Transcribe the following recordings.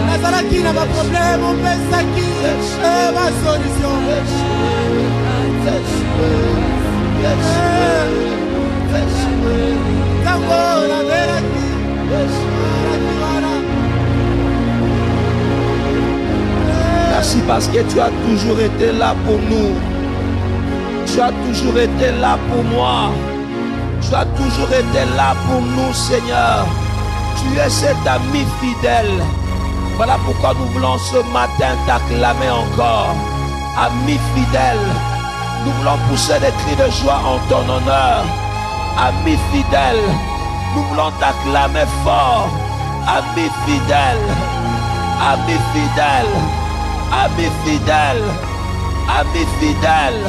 Nazalaki na ba problème opesaki ba solution. Tango la veraki. Merci parce que tu as toujours été là pour nous. Tu as toujours été là pour moi. Tu as toujours été là pour nous, Seigneur. Tu es cet ami fidèle. Voilà pourquoi nous voulons ce matin t'acclamer encore. Ami fidèle, nous voulons pousser des cris de joie en ton honneur. Ami fidèle, nous voulons t'acclamer fort. Ami fidèle, ami fidèle, ami fidèle, ami fidèle,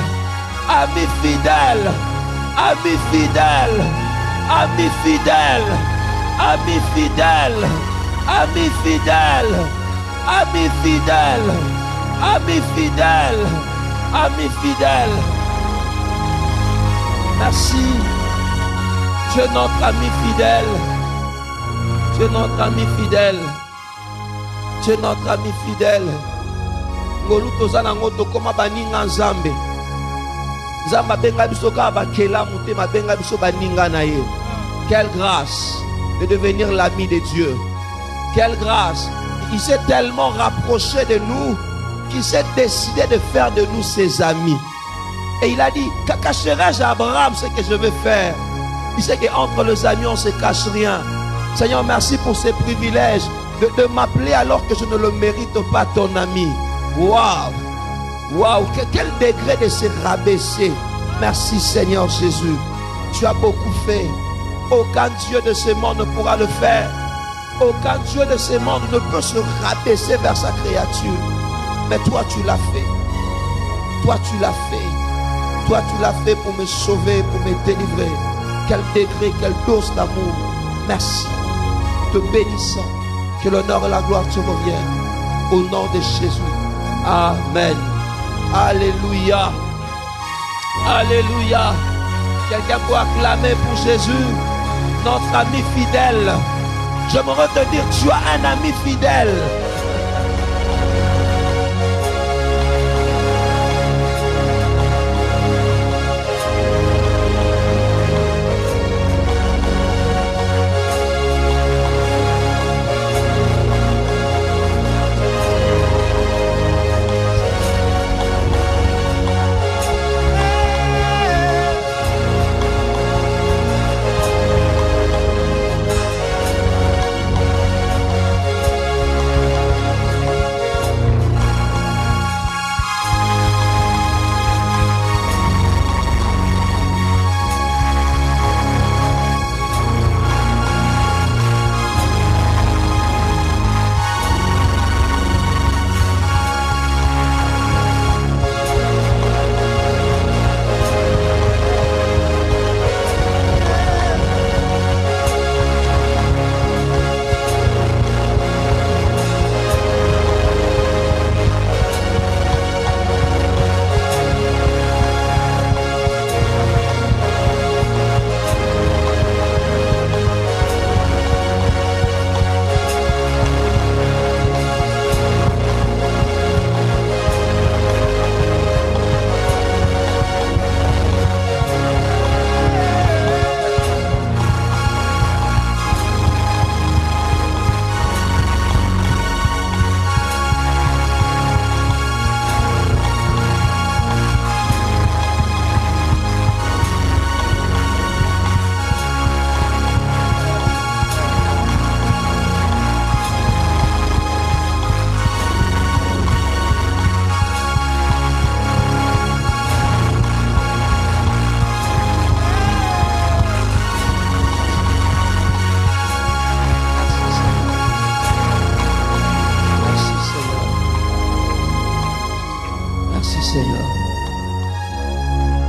ami fidèle, ami fidèle, ami fidèle, ami fidèle, ami fidèle, ami fidèle, ami fidèle, ami fidèle. Merci. Tu es notre ami fidèle. Tu es notre ami fidèle. Tu es notre ami fidèle. Ngolu tozana ngoto koma baninga nzambe. Nzamba benga biso ka bakela mutema benga biso baninga na ye. Quelle grâce de devenir l'ami de Dieu. Quelle grâce. Il s'est tellement rapproché de nous qu'il s'est décidé de faire de nous ses amis. Et il a dit, cacherai-je à Abraham ce que je veux faire? Il sait qu'entre les amis, on ne se cache rien. Seigneur, merci pour ces privilèges de m'appeler alors que je ne le mérite pas, ton ami. Waouh! Waouh! Quel degré de se rabaisser. Merci, Seigneur Jésus. Tu as beaucoup fait. Aucun Dieu de ce monde ne pourra le faire. Aucun Dieu de ce monde ne peut se rabaisser vers sa créature. Mais toi, tu l'as fait. Toi, tu l'as fait. Toi, tu l'as fait pour me sauver, pour me délivrer. Quel degré, quelle dose d'amour. Merci. Te bénissant. Que l'honneur et la gloire te reviennent. Au nom de Jésus. Amen. Alléluia. Alléluia. Quelqu'un peut acclamer pour Jésus, notre ami fidèle. J'aimerais te dire, tu as un ami fidèle.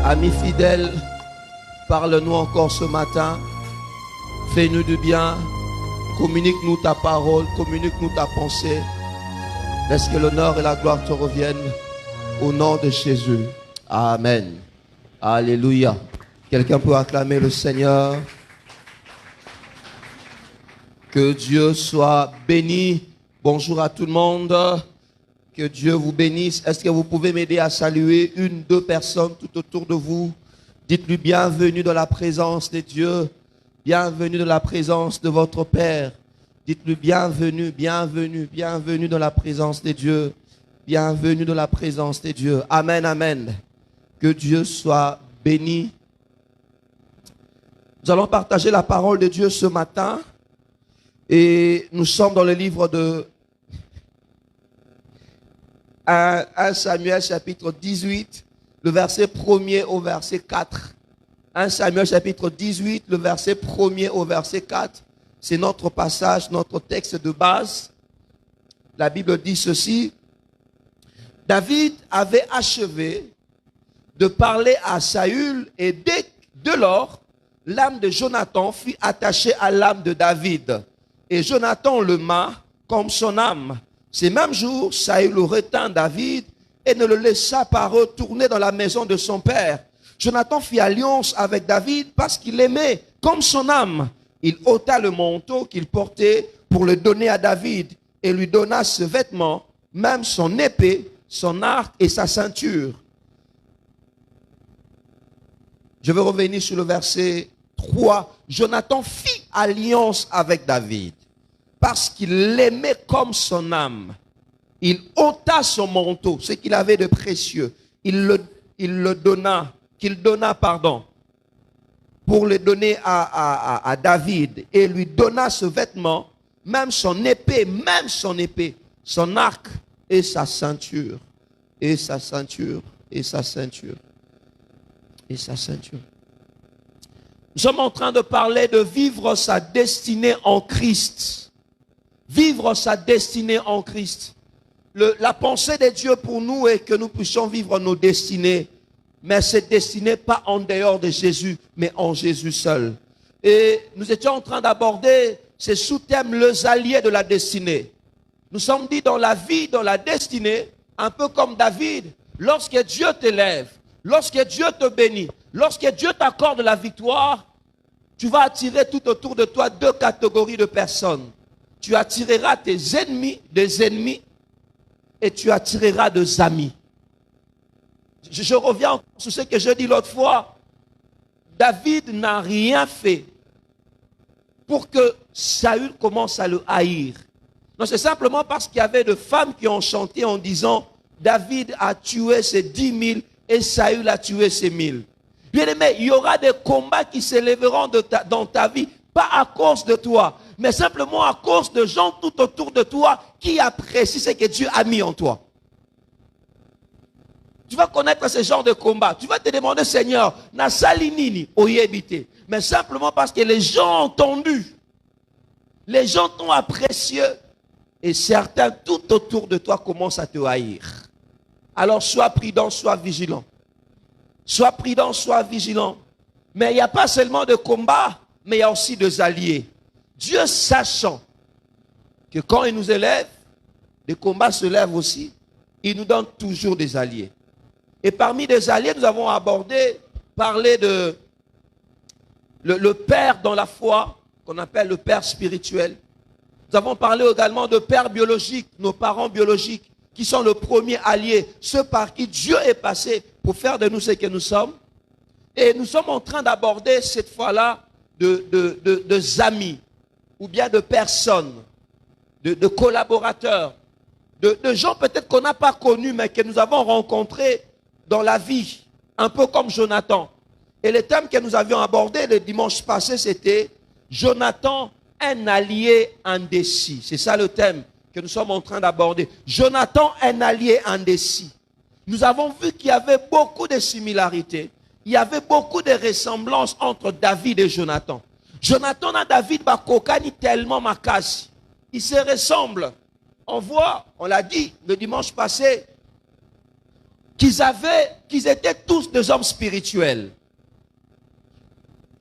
Ami fidèle, parle-nous encore ce matin. Fais-nous du bien. Communique-nous ta parole. Communique-nous ta pensée. Laisse que l'honneur et la gloire te reviennent. Au nom de Jésus. Amen. Alléluia. Quelqu'un peut acclamer le Seigneur. Que Dieu soit béni. Bonjour à tout le monde. Que Dieu vous bénisse. Est-ce que vous pouvez m'aider à saluer une, deux personnes tout autour de vous? Dites-lui bienvenue dans la présence de Dieu. Bienvenue dans la présence de votre Père. Dites-lui bienvenue, bienvenue, bienvenue dans la présence de Dieu. Bienvenue dans la présence de Dieu. Amen, amen. Que Dieu soit béni. Nous allons partager la parole de Dieu ce matin. Et nous sommes dans le livre de 1 Samuel chapitre 18, le verset 1er au verset 4. 1 Samuel chapitre 18, le verset 1er au verset 4. C'est notre passage, notre texte de base. La Bible dit ceci. David avait achevé de parler à Saül et dès lors, l'âme de Jonathan fut attachée à l'âme de David. Et Jonathan le mat comme son âme. Ces mêmes jours, Saül retint David et ne le laissa pas retourner dans la maison de son père. Jonathan fit alliance avec David parce qu'il l'aimait comme son âme. Il ôta le manteau qu'il portait pour le donner à David et lui donna ce vêtement, même son épée, son arc et sa ceinture. Je vais revenir sur le verset 3. Jonathan fit alliance avec David parce qu'il l'aimait comme son âme. Il ôta son manteau, ce qu'il avait de précieux. Il donna pour le donner à David et lui donna ce vêtement, même son épée, son arc et sa ceinture, et sa ceinture, et sa ceinture, et sa ceinture. Nous sommes en train de parler de vivre sa destinée en Christ. Vivre sa destinée en Christ. La pensée de Dieu pour nous est que nous puissions vivre nos destinées. Mais cette destinée pas en dehors de Jésus, mais en Jésus seul. Et nous étions en train d'aborder ces sous-thèmes, les alliés de la destinée. Nous sommes dit dans la vie, dans la destinée, un peu comme David, lorsque Dieu t'élève, lorsque Dieu te bénit, lorsque Dieu t'accorde la victoire, tu vas attirer tout autour de toi deux catégories de personnes. Tu attireras tes ennemis, des ennemis, et tu attireras des amis. Je reviens sur ce que je dis l'autre fois. David n'a rien fait pour que Saül commence à le haïr. Non, c'est simplement parce qu'il y avait des femmes qui ont chanté en disant David a tué ses 10 000 et Saül a tué ses 1000. Bien aimé, il y aura des combats qui s'élèveront dans ta vie, pas à cause de toi, mais simplement à cause de gens tout autour de toi qui apprécient ce que Dieu a mis en toi. Tu vas connaître ce genre de combat. Tu vas te demander, Seigneur, na salinini oyebite. Mais simplement parce que les gens ont entendu. Les gens t'ont apprécié. Et certains tout autour de toi commencent à te haïr. Alors sois prudent, sois vigilant. Sois prudent, sois vigilant. Mais il n'y a pas seulement de combat, mais il y a aussi des alliés. Dieu sachant que quand il nous élève, les combats se lèvent aussi. Il nous donne toujours des alliés. Et parmi les alliés, nous avons parlé de le père dans la foi, qu'on appelle le père spirituel. Nous avons parlé également de père biologique, nos parents biologiques, qui sont le premier allié, ceux par qui Dieu est passé pour faire de nous ce que nous sommes. Et nous sommes en train d'aborder cette fois-là de amis, ou bien de personnes, de collaborateurs, de gens peut-être qu'on n'a pas connus, mais que nous avons rencontrés dans la vie, un peu comme Jonathan. Et le thème que nous avions abordé le dimanche passé, c'était Jonathan, un allié indécis. C'est ça le thème que nous sommes en train d'aborder. Jonathan, un allié indécis. Nous avons vu qu'il y avait beaucoup de similarités. Il y avait beaucoup de ressemblances entre David et Jonathan. Jonathan et David, bakokani tellement makasi. Ils se ressemblent. On voit, on l'a dit le dimanche passé, qu'ils étaient tous des hommes spirituels.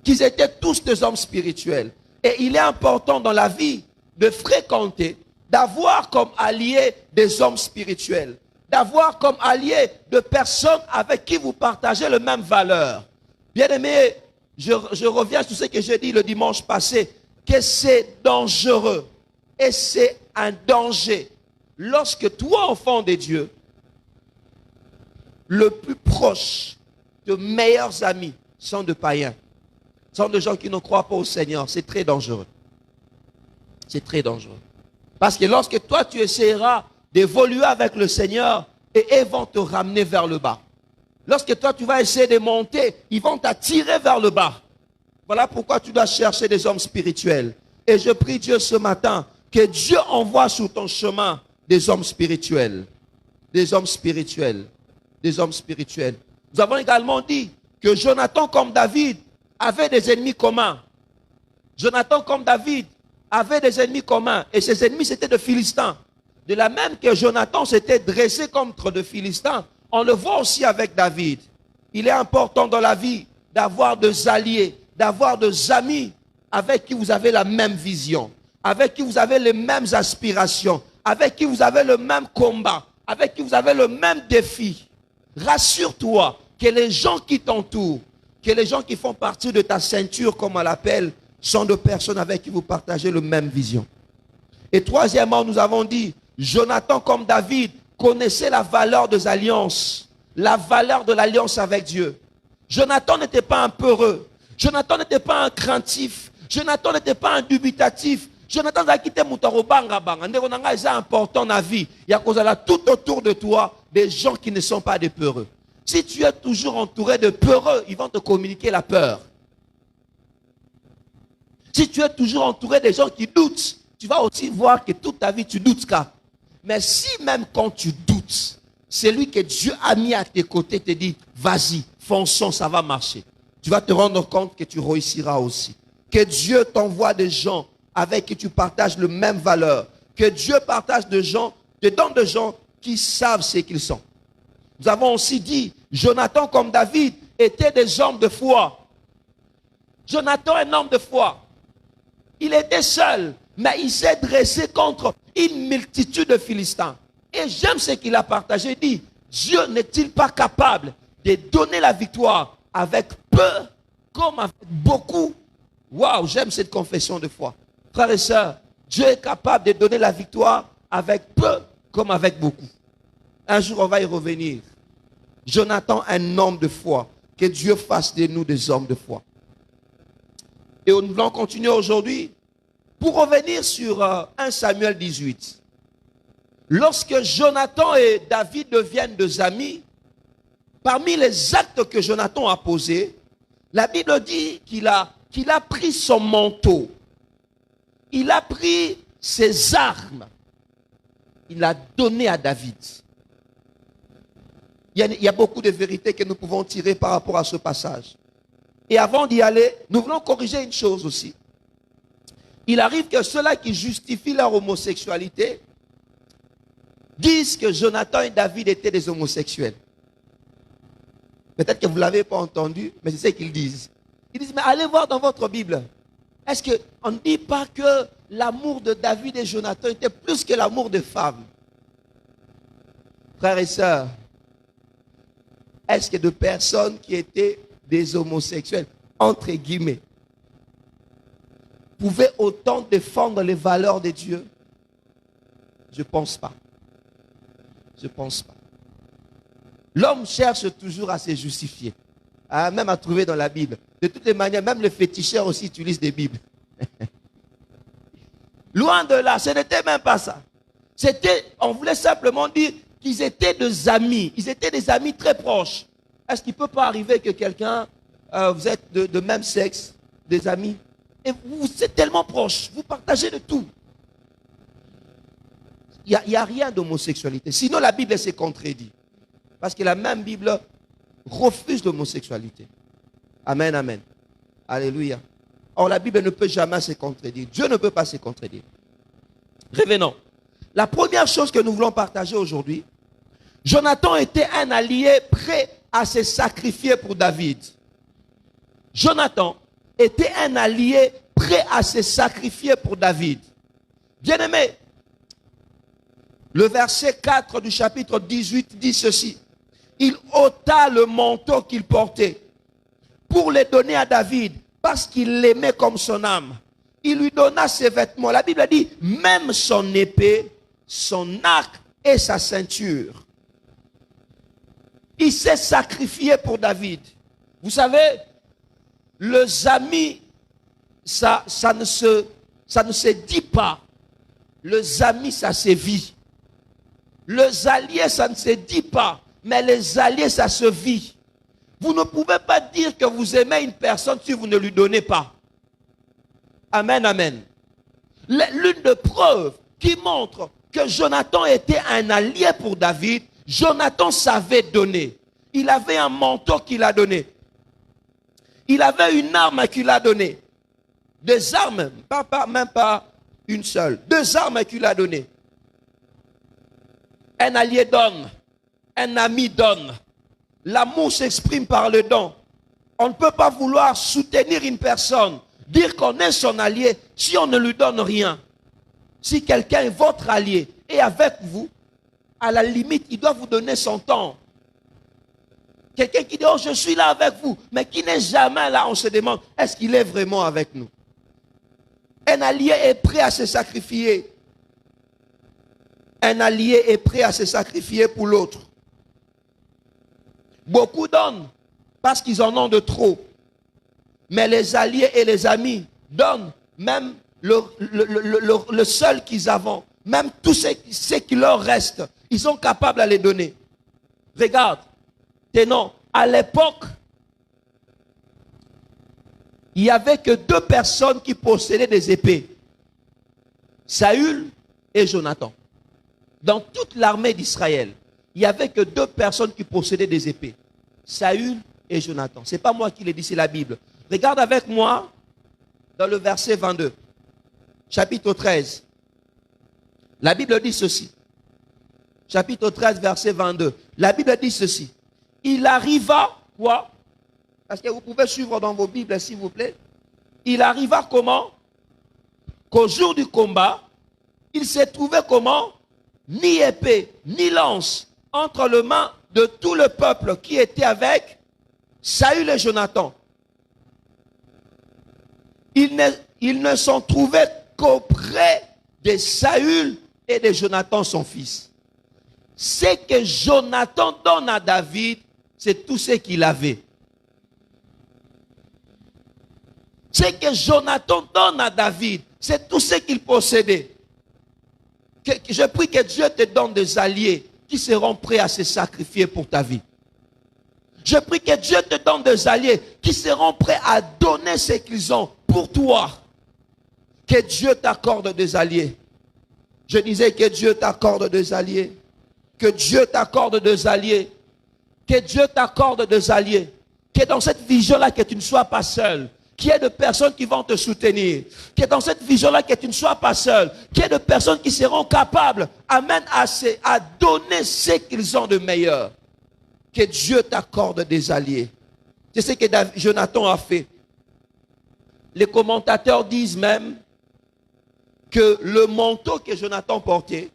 Qu'ils étaient tous des hommes spirituels. Et il est important dans la vie de fréquenter, d'avoir comme alliés des hommes spirituels. D'avoir comme alliés de personnes avec qui vous partagez les mêmes valeurs. Bien aimé, je reviens sur ce que j'ai dit le dimanche passé. que c'est dangereux et c'est un danger lorsque toi, enfant de Dieu, le plus proche, de meilleurs amis sont de païens, sont de gens qui ne croient pas au Seigneur. C'est très dangereux. C'est très dangereux. Parce que lorsque toi, tu essaieras d'évoluer avec le Seigneur, et ils vont te ramener vers le bas. Lorsque toi, tu vas essayer de monter, ils vont t'attirer vers le bas. Voilà pourquoi tu dois chercher des hommes spirituels. Et je prie Dieu ce matin, que Dieu envoie sur ton chemin des hommes spirituels. Des hommes spirituels. Des hommes spirituels. Nous avons également dit que Jonathan, comme David, avait des ennemis communs. Jonathan, comme David, avait des ennemis communs. Et ses ennemis, c'était des Philistins. De la même que Jonathan s'était dressé contre des Philistins, on le voit aussi avec David. Il est important dans la vie d'avoir des alliés, d'avoir des amis avec qui vous avez la même vision, avec qui vous avez les mêmes aspirations, avec qui vous avez le même combat, avec qui vous avez le même défi. Rassure-toi que les gens qui t'entourent, que les gens qui font partie de ta ceinture, comme on l'appelle, sont de personnes avec qui vous partagez la même vision. Et troisièmement, nous avons dit, Jonathan, comme David, connaissait la valeur des alliances, la valeur de l'alliance avec Dieu. Jonathan n'était pas un peureux, Jonathan n'était pas un craintif, Jonathan n'était pas un dubitatif. Jonathan a quitté Moutarobanga Banga. C'est important dans la vie. Il y a tout autour de toi des gens qui ne sont pas des peureux. Si tu es toujours entouré de peureux, ils vont te communiquer la peur. Si tu es toujours entouré des gens qui doutent, tu vas aussi voir que toute ta vie tu doutes. Mais si même quand tu doutes, celui que Dieu a mis à tes côtés te dit, vas-y, fonçons, ça va marcher. Tu vas te rendre compte que tu réussiras aussi. Que Dieu t'envoie des gens avec qui tu partages les mêmes valeurs. Que Dieu partage des gens, te donne des gens qui savent ce qu'ils sont. Nous avons aussi dit, Jonathan comme David étaient des hommes de foi. Jonathan est un homme de foi. Il était seul, mais il s'est dressé contre une multitude de Philistins. Et j'aime ce qu'il a partagé. Il dit, Dieu n'est-il pas capable de donner la victoire avec peu comme avec beaucoup? Waouh, j'aime cette confession de foi. Frères et sœurs, Dieu est capable de donner la victoire avec peu comme avec beaucoup. Un jour, on va y revenir. Jonathan, un homme de foi. Que Dieu fasse de nous des hommes de foi. Et nous voulons continuer aujourd'hui pour revenir sur 1 Samuel 18. Lorsque Jonathan et David deviennent des amis, parmi les actes que Jonathan a posés, la Bible dit qu'il a pris son manteau. Il a pris ses armes. Il a donné à David. Il y a beaucoup de vérités que nous pouvons tirer par rapport à ce passage. Et avant d'y aller, nous voulons corriger une chose aussi. Il arrive que ceux-là qui justifient leur homosexualité disent que Jonathan et David étaient des homosexuels. Peut-être que vous ne l'avez pas entendu, mais c'est ce qu'ils disent. Ils disent, mais allez voir dans votre Bible. Est-ce qu'on ne dit pas que l'amour de David et Jonathan était plus que l'amour des femmes? Frères et sœurs, est-ce que de personnes qui étaient des homosexuels, entre guillemets, pouvaient autant défendre les valeurs de Dieu? Je ne pense pas. Je ne pense pas. L'homme cherche toujours à se justifier, même à trouver dans la Bible. De toutes les manières, même les féticheurs aussi utilisent des Bibles. Loin de là, ce n'était même pas ça. On voulait simplement dire qu'ils étaient des amis. Ils étaient des amis très proches. Est-ce qu'il ne peut pas arriver que quelqu'un, vous êtes de même sexe, des amis, et vous êtes tellement proches, vous partagez de tout. Il n'y a rien d'homosexualité. Sinon, la Bible s'est contredit. Parce que la même Bible refuse l'homosexualité. Amen, amen. Alléluia. Or, la Bible ne peut jamais se contredire. Dieu ne peut pas se contredire. Revenons. La première chose que nous voulons partager aujourd'hui, Jonathan était un allié prêt à se sacrifier pour David. Jonathan était un allié prêt à se sacrifier pour David. Bien-aimé, le verset 4 du chapitre 18 dit ceci. Il ôta le manteau qu'il portait pour le donner à David parce qu'il l'aimait comme son âme. il lui donna ses vêtements. La Bible dit, même son épée, son arc et sa ceinture. Il s'est sacrifié pour David. Vous savez, les amis, ça ne se dit pas. Les amis, ça se vit. Les alliés, ça ne se dit pas. Mais les alliés, ça se vit. Vous ne pouvez pas dire que vous aimez une personne si vous ne lui donnez pas. Amen, amen. L'une des preuves qui montre que Jonathan était un allié pour David, Jonathan savait donner. Il avait un manteau qu'il a donné. Il avait une arme qu'il a donnée. Des armes, même pas une seule. 2 armes qu'il a données. Un allié donne. Un ami donne. L'amour s'exprime par le don. On ne peut pas vouloir soutenir une personne, dire qu'on est son allié, si on ne lui donne rien. Si quelqu'un est votre allié et avec vous, à la limite, il doit vous donner son temps. Quelqu'un qui dit, oh, je suis là avec vous, mais qui n'est jamais là, on se demande, est-ce qu'il est vraiment avec nous? Un allié est prêt à se sacrifier. Un allié est prêt à se sacrifier pour l'autre. Beaucoup donnent parce qu'ils en ont de trop. Mais les alliés et les amis donnent même le seul qu'ils ont. Même tout ce qui leur reste, ils sont capables à les donner. Regarde, tenons, à l'époque, il n'y avait que 2 personnes qui possédaient des épées. Saül et Jonathan. Dans toute l'armée d'Israël, il n'y avait que 2 personnes qui possédaient des épées. Saül et Jonathan. Ce n'est pas moi qui l'ai dit, c'est la Bible. Regarde avec moi dans le verset 22. Chapitre 13. La Bible dit ceci. Chapitre 13, verset 22. La Bible dit ceci. Il arriva, quoi? Parce que vous pouvez suivre dans vos Bibles, s'il vous plaît. Il arriva comment? Qu'au jour du combat, il s'est trouvé comment? Ni épée, ni lance entre les mains de tout le peuple qui était avec Saül et Jonathan. Ils ne sont trouvés qu'auprès de Saül et de Jonathan, son fils. Ce que Jonathan donne à David, c'est tout ce qu'il avait. Ce que Jonathan donne à David, c'est tout ce qu'il possédait. Je prie que Dieu te donne des alliés qui seront prêts à se sacrifier pour ta vie. Je prie que Dieu te donne des alliés qui seront prêts à donner ce qu'ils ont pour toi. Que Dieu t'accorde des alliés. Je disais que Dieu t'accorde des alliés. Que Dieu t'accorde des alliés. Que Dieu t'accorde des alliés. Que dans cette vision-là, que tu ne sois pas seul. Qu'il y ait de personnes qui vont te soutenir. Que dans cette vision-là, que tu ne sois pas seul. Qu'il y ait de personnes qui seront capables, amen, à donner ce qu'ils ont de meilleur. Que Dieu t'accorde des alliés. C'est ce que Jonathan a fait. Les commentateurs disent même que le manteau que Jonathan portait,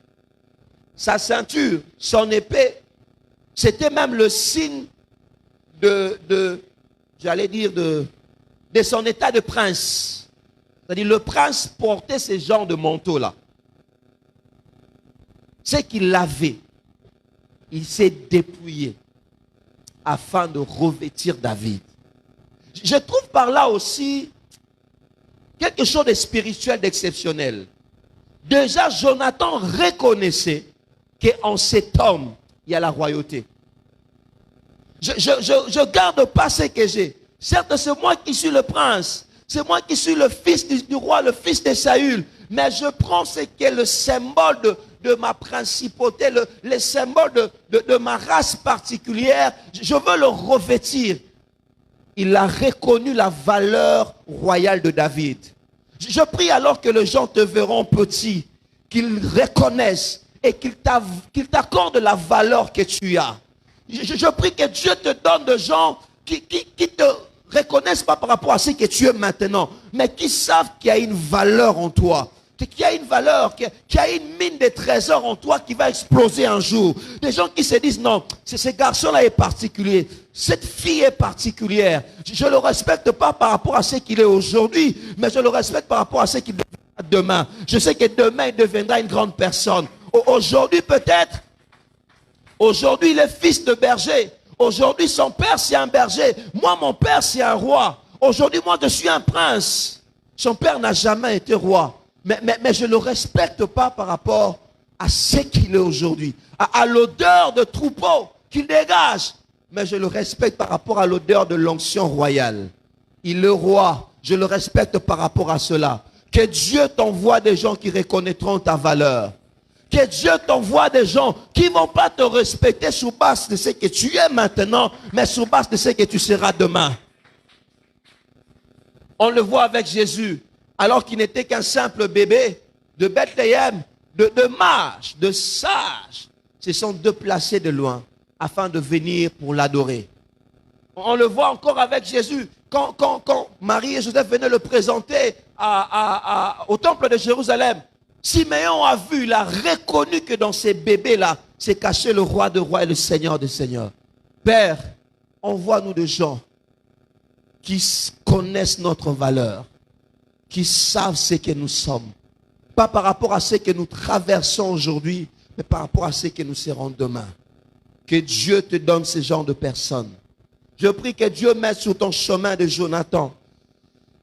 sa ceinture, son épée, c'était même le signe j'allais dire, de son état de prince. C'est-à-dire le prince portait ce genre de manteau-là. C'est qu'il l'avait. Il s'est dépouillé afin de revêtir David. Je trouve par là aussi quelque chose de spirituel, d'exceptionnel. Déjà, Jonathan reconnaissait qu'en cet homme, il y a la royauté. Je garde pas ce que j'ai. Certes, c'est moi qui suis le prince. C'est moi qui suis le fils du roi, le fils de Saül. Mais je prends ce qui est le symbole de ma principauté, le symbole de ma race particulière. Je veux le revêtir. Il a reconnu la valeur royale de David. Je prie alors que les gens te verront petit, qu'ils reconnaissent et qu'ils t'accordent la valeur que tu as. Je prie que Dieu te donne des gens qui te reconnaissent pas par rapport à ce que tu es maintenant, mais qui savent qu'il y a une valeur en toi, qui a une valeur, qui a une mine de trésors en toi qui va exploser un jour. Des gens qui se disent non, ce garçon-là est particulier, cette fille est particulière. Je ne le respecte pas par rapport à ce qu'il est aujourd'hui, mais je le respecte par rapport à ce qu'il deviendra demain. Je sais que demain il deviendra une grande personne. Aujourd'hui peut-être, aujourd'hui il est fils de berger. Aujourd'hui son père c'est un berger. Moi mon père c'est un roi. Aujourd'hui moi je suis un prince. Son père n'a jamais été roi. Mais je ne le respecte pas par rapport à ce qu'il est aujourd'hui, à l'odeur de troupeau qu'il dégage. Mais je le respecte par rapport à l'odeur de l'onction royale. Il est roi, je le respecte par rapport à cela. Que Dieu t'envoie des gens qui reconnaîtront ta valeur. Que Dieu t'envoie des gens qui ne vont pas te respecter sur base de ce que tu es maintenant, mais sur base de ce que tu seras demain. On le voit avec Jésus. Alors qu'il n'était qu'un simple bébé de Bethléem, de mages, de sages, se sont déplacés de loin afin de venir pour l'adorer. On le voit encore avec Jésus. Quand Marie et Joseph venaient le présenter au temple de Jérusalem, Siméon a vu, il a reconnu que dans ces bébés-là, s'est caché le roi de rois et le seigneur des seigneurs. Père, envoie-nous des gens qui connaissent notre valeur, qui savent ce que nous sommes. Pas par rapport à ce que nous traversons aujourd'hui, mais par rapport à ce que nous serons demain. Que Dieu te donne ce genre de personnes. Je prie que Dieu mette sur ton chemin de Jonathan.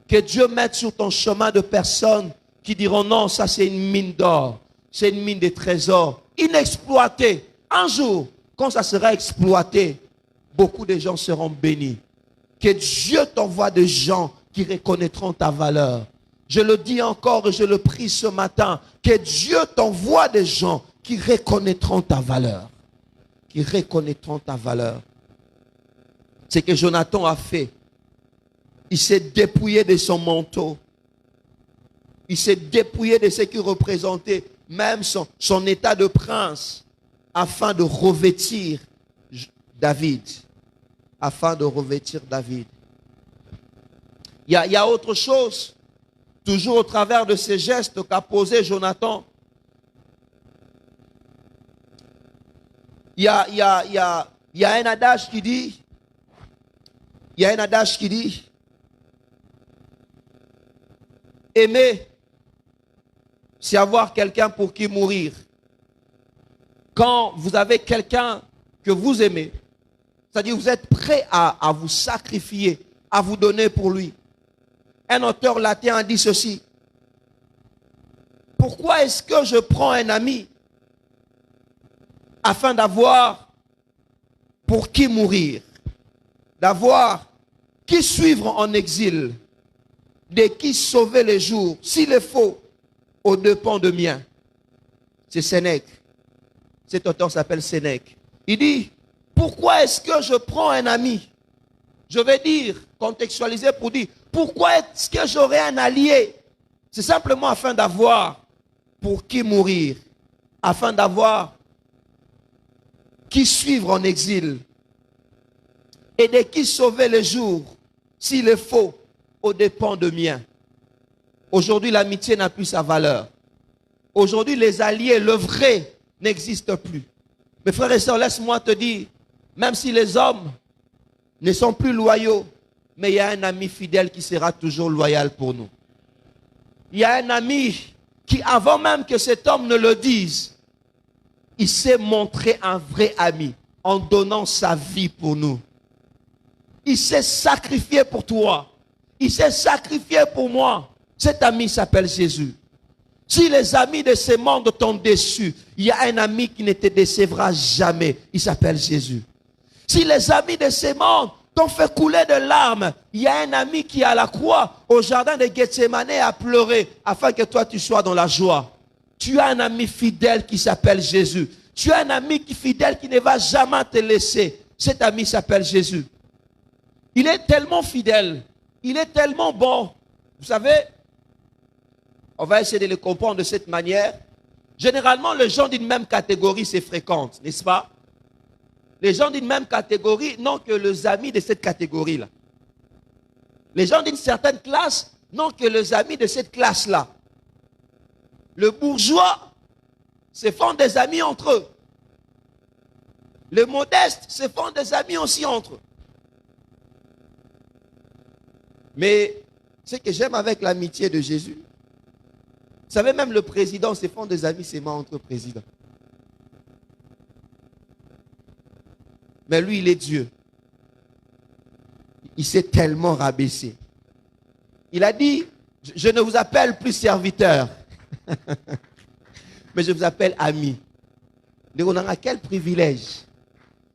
Que Dieu mette sur ton chemin de personnes qui diront non, ça c'est une mine d'or. C'est une mine de trésors inexploitée. Un jour, quand ça sera exploité, beaucoup de gens seront bénis. Que Dieu t'envoie des gens qui reconnaîtront ta valeur. Je le dis encore et je le prie ce matin. Que Dieu t'envoie des gens qui reconnaîtront ta valeur. Qui reconnaîtront ta valeur. C'est ce que Jonathan a fait. Il s'est dépouillé de son manteau. Il s'est dépouillé de ce qu'il représentait, même son état de prince, afin de revêtir David. Afin de revêtir David. Il y a autre chose, toujours au travers de ces gestes qu'a posé Jonathan. Il y a un adage qui dit, aimer, c'est avoir quelqu'un pour qui mourir. Quand vous avez quelqu'un que vous aimez, c'est-à-dire vous êtes prêt à vous sacrifier, à vous donner pour lui. Un auteur latin a dit ceci. Pourquoi est-ce que je prends un ami afin d'avoir pour qui mourir, d'avoir qui suivre en exil, de qui sauver les jours, s'il est faux, aux dépens de mien. C'est Sénèque. Cet auteur s'appelle Sénèque. Il dit, pourquoi est-ce que je prends un ami? Je vais dire, contextualiser pour dire, pourquoi est-ce que j'aurai un allié? C'est simplement afin d'avoir pour qui mourir, afin d'avoir qui suivre en exil et de qui sauver les jours, s'il est faux, aux dépens de mien. Aujourd'hui, l'amitié n'a plus sa valeur. Aujourd'hui, les alliés, le vrai, n'existe plus. Mes frères et sœurs, laisse-moi te dire, même si les hommes ne sont plus loyaux, mais il y a un ami fidèle qui sera toujours loyal pour nous. Il y a un ami qui, avant même que cet homme ne le dise, il s'est montré un vrai ami en donnant sa vie pour nous. Il s'est sacrifié pour toi. Il s'est sacrifié pour moi. Cet ami s'appelle Jésus. Si les amis de ce monde t'ont déçu, il y a un ami qui ne te décevra jamais. Il s'appelle Jésus. Si les amis de ce monde t'ont fait couler de larmes, il y a un ami qui est à la croix, au jardin de Gethsemane, a pleuré afin que toi tu sois dans la joie. Tu as un ami fidèle qui s'appelle Jésus. Tu as un ami fidèle qui ne va jamais te laisser. Cet ami s'appelle Jésus. Il est tellement fidèle. Il est tellement bon. Vous savez, on va essayer de le comprendre de cette manière. Généralement, les gens d'une même catégorie se fréquentent, n'est-ce pas? Les gens d'une même catégorie n'ont que les amis de cette catégorie-là. Les gens d'une certaine classe n'ont que les amis de cette classe-là. Le bourgeois se font des amis entre eux. Les modestes se font des amis aussi entre eux. Mais ce que j'aime avec l'amitié de Jésus, vous savez, même le président se font des amis seulement entre présidents. Mais lui, il est Dieu. Il s'est tellement rabaissé. Il a dit, je ne vous appelle plus serviteur, mais je vous appelle ami. On a quel privilège.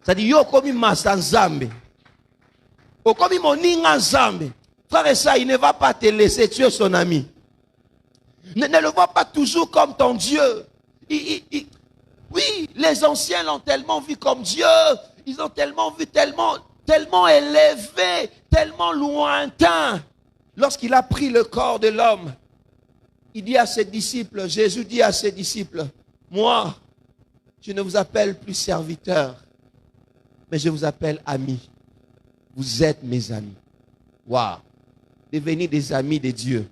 C'est-à-dire, yo komi masanzambe. O komi moninga nzambe. Frère et ça, il ne va pas te laisser tuer son ami. Ne le vois pas toujours comme ton Dieu. Oui, les anciens l'ont tellement vu comme Dieu. Ils ont tellement vu, tellement élevé, tellement lointain. Lorsqu'il a pris le corps de l'homme, il dit à ses disciples, Jésus dit à ses disciples, moi, je ne vous appelle plus serviteur, mais je vous appelle ami. Vous êtes mes amis. Waouh! Devenez des amis de Dieu.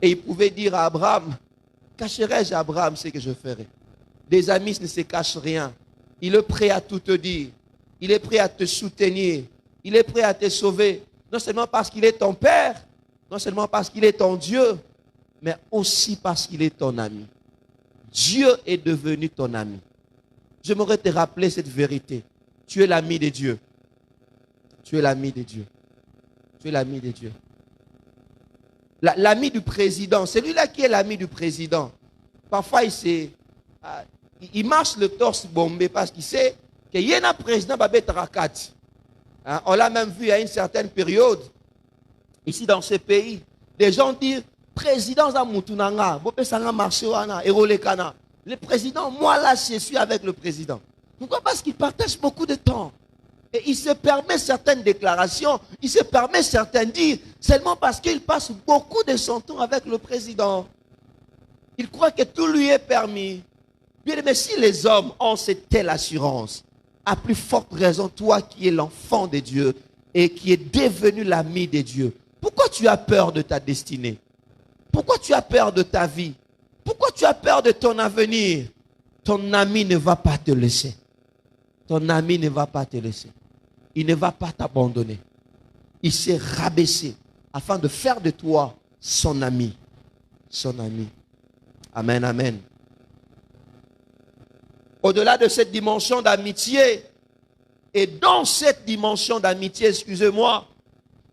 Et il pouvait dire à Abraham, cacherai-je à Abraham ce que je ferai? Des amis ne se cachent rien. Il est prêt à tout te dire. Il est prêt à te soutenir. Il est prêt à te sauver. Non seulement parce qu'il est ton Père, non seulement parce qu'il est ton Dieu, mais aussi parce qu'il est ton ami. Dieu est devenu ton ami. J'aimerais te rappeler cette vérité. Tu es l'ami de Dieu. Tu es l'ami de Dieu. Tu es l'ami de Dieu. L'ami du président, celui-là qui est l'ami du président, parfois il marche le torse bombé parce qu'il sait qu'il y a un président qui va rakat. On l'a même vu à une certaine période, ici dans ce pays, des gens disent, président Zamoutunanga, le président, moi là, je suis avec le président. Pourquoi? Parce qu'il partage beaucoup de temps. Et il se permet certaines déclarations, il se permet certains dires, seulement parce qu'il passe beaucoup de son temps avec le président. Il croit que tout lui est permis. Bien, mais si les hommes ont cette telle assurance, à plus forte raison, toi qui es l'enfant de Dieu et qui es devenu l'ami de Dieu, pourquoi tu as peur de ta destinée? Pourquoi tu as peur de ta vie? Pourquoi tu as peur de ton avenir? Ton ami ne va pas te laisser. Ton ami ne va pas te laisser. Il ne va pas t'abandonner. Il s'est rabaissé afin de faire de toi son ami. Son ami. Amen, amen. Au-delà de cette dimension d'amitié, et dans cette dimension d'amitié, excusez-moi,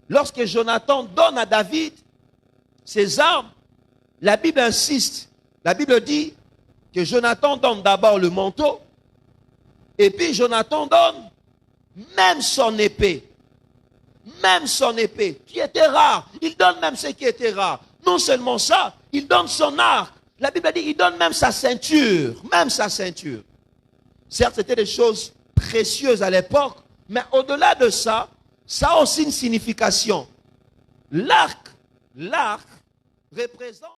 lorsque Jonathan donne à David ses armes, la Bible insiste. La Bible dit que Jonathan donne d'abord le manteau, et puis Jonathan donne même son épée. Même son épée, qui était rare. Il donne même ce qui était rare. Non seulement ça, il donne son arc. La Bible dit, il donne même sa ceinture. Même sa ceinture. Certes, c'était des choses précieuses à l'époque, mais au-delà de ça, ça a aussi une signification. L'arc représente